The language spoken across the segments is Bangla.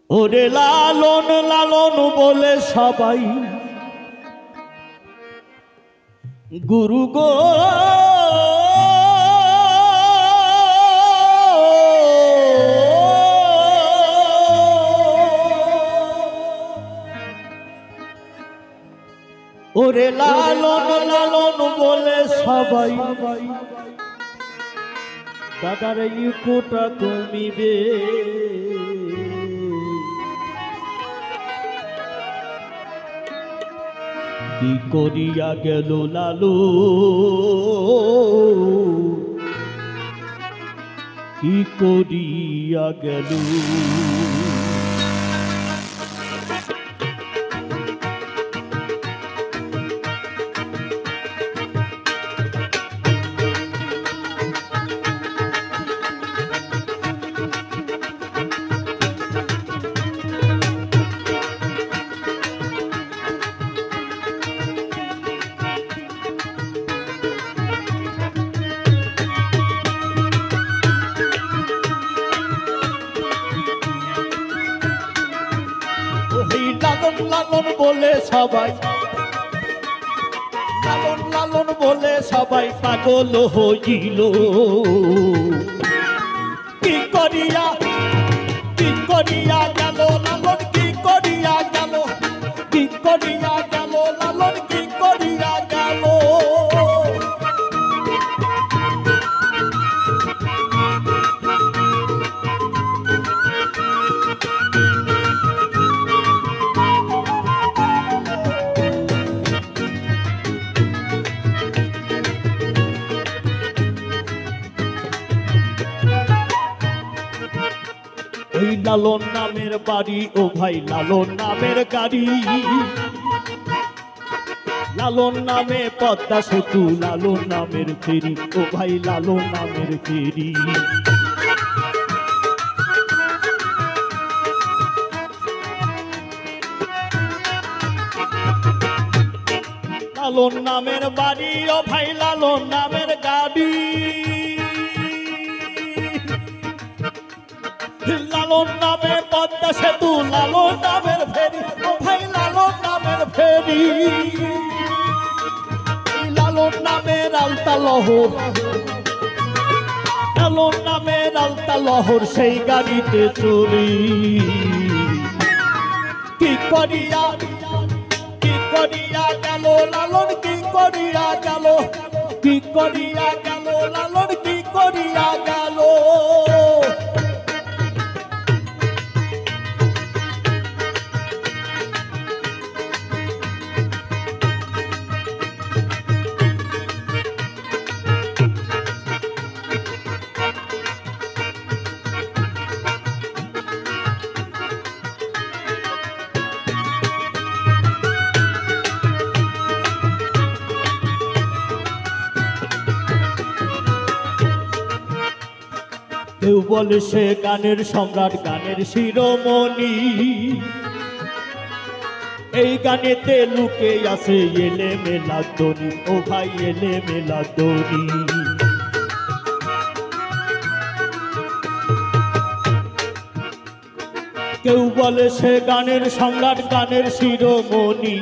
ওরে লালন লালন বলে সবাই গুরু গো ওরে লালন লালন বলে সবাই দাদার ইকোটা কমিবে কি করিয়া গেল লালু কি করিয়া গেল লালন লালন বলে সবাই লালন লালন বলে সবাই পাগল হইল কি করিয়া গেল লালন কি করিয়া গেল লালন কি করিয়া গেল ওই লালন নামের বাড়ি ও ভাই লালন নামের গাড়ি লালন নামে পদ্মা সেতু লালন নামের ফেরি ও ভাই লালন নামের ফেরি লালন নামের বাড়ি ও ভাই লালন নামের গাড়ি লালন নামে পদ্মা সেতু লালন নামের ফেরি ও ভাই লালন নামের ফেরি লালন নামের আলতা লহর লালন নামের আলতা লহর সেই গাড়িতে চলি কি করিয়া গেল লালন কি করিয়া গেল লালন কি করিয়া গেল কেউ বলে সে গানের সম্রাট গানের শিরোমণি এই গানেতে লুকে আছে এলে মেলা ধ্বনি ও ভাই এলে মেলা ধ্বনি কেউ বলে সে গানের সম্রাট গানের শিরোমণি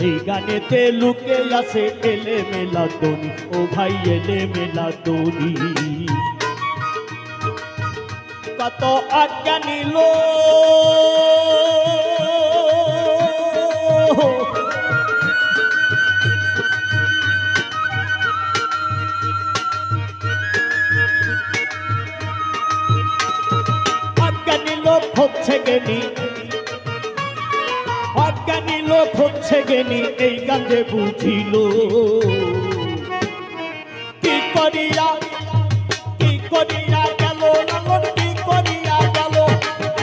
এই গানেতে লুকে আছে এলে মেলা ধ্বনি ও ভাই এলে মেলা ধ্বনি কত আজ্ঞা নিল হচ্ছে গেনি এই গান্ধে বুঝিল কি করিয়া গেল লালন কি করিয়া গেল লালন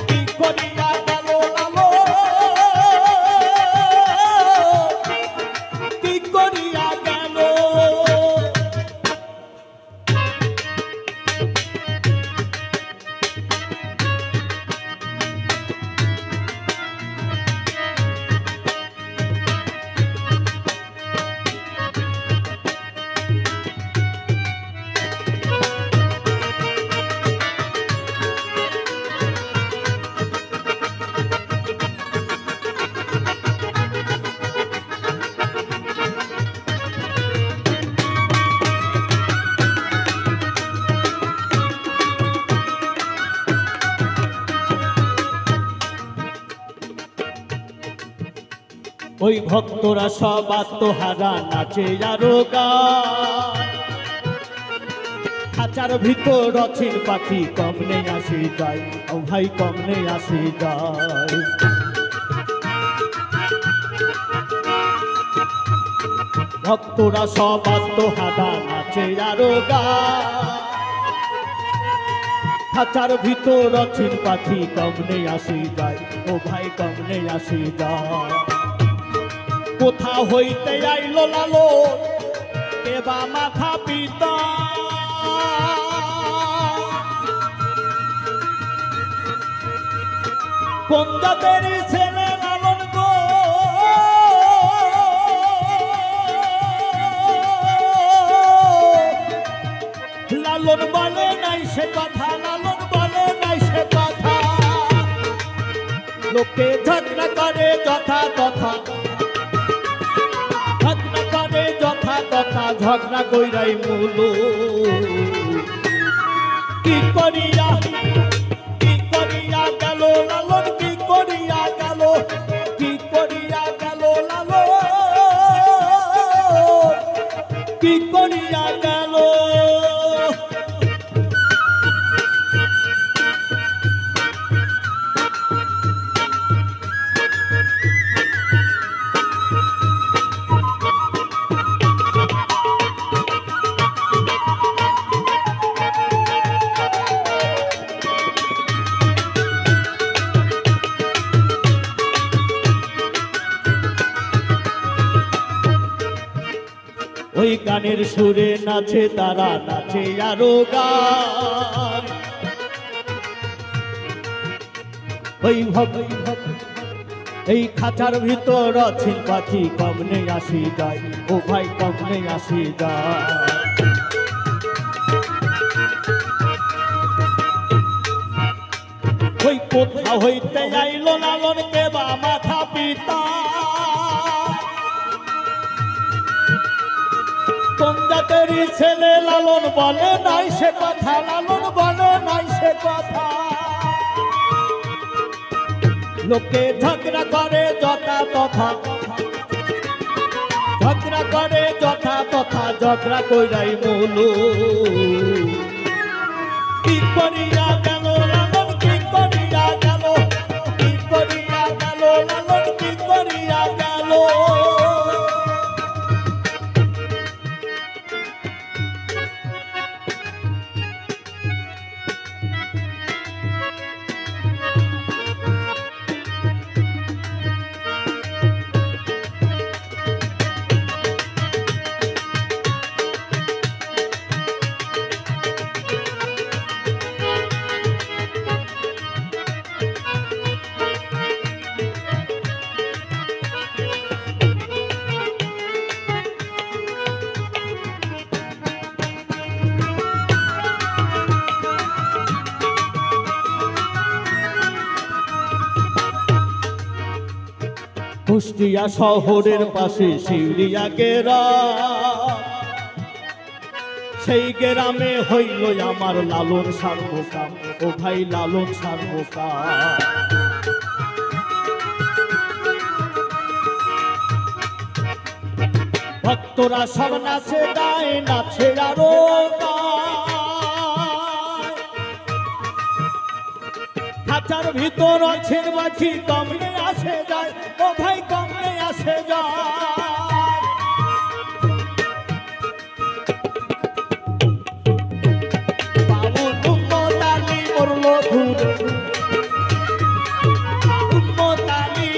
কি করিয়া গেল ওই ভক্তরা সব আত্মহারা নাচে আরো গায়, খাঁচার ভিতর অচিন পাখি কমনে আসে যায়, ও ভাই কমনে আসে যায়। ভক্তরা সব আত্মহারা নাচে আরো গায়, খাঁচার ভিতর অচিন পাখি কমনে আসে যায়, ও ভাই কমনে আসে যায়। কোথা হইতে আইলো লালন কেবা মাথা পিতা, কোন জাতের ছেলে লালন গো, লালন বলে নাই সে কথা, লালন বলে নাই সে কথা। লোকে ঝগড়া করে যথা তথা, ঝগড়া করে যথা তথা, ঝগড়া কইরাই মূল। কি করিয়া গেল লালন, কি করিয়া গেল, কি করিয়া গেল লালন, কি করিয়া গেল। ওই গানের সুরে নাচে তারা, নাচে আরো গান। ওই এই খাঁচার ভিতর অচিন পাখি কমনে আসি যায়, ও ভাই কমনে আসি যায়। ওই কোথা হইতে আইলো লালন কেবা মাথা পিতা, কোন জাতের ছেলে লালন বলে নাই সে কথা, লালন বলে নাই সে কথা। লোকে ঝগড়া করে যথা তথা, ঝগড়া করে যথা তথা, ঝগড়া কইরাই মূল। কি করিয়া গেল লালন, কি করিয়া গেল, কি করিয়া গেল লালন, কি করিয়া গেল। কুষ্টিয়া শহরের পাশে শিউরিয়া গ্রাম, সেই গ্রামে হইল আমার লালন সার্বকাম, ও ভাই লালন সার্বকাম। ভক্তরা সব নাচে গায়, নাচে আরো গায়, খাঁচার ভিতর অছেন পাখি কমনে আসে যায়, ও ভাই কমনে আসে যায়। বাবু উম্মতালি মরলো ঘুরে, উম্মতালি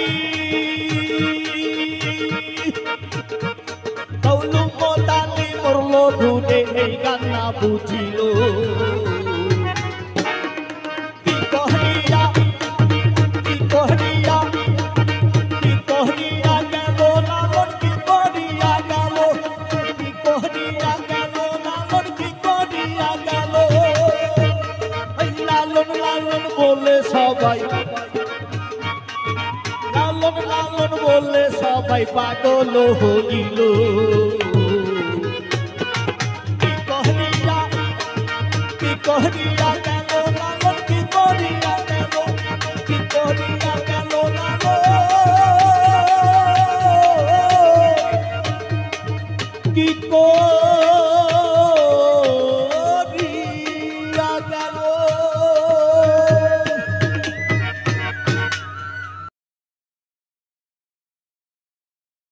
উম্মতালি মরলো ঘুরে, এই গান না বুঝিল। লালন বলে সবাই, লালন লালন বলে সবাই পাগল হইল।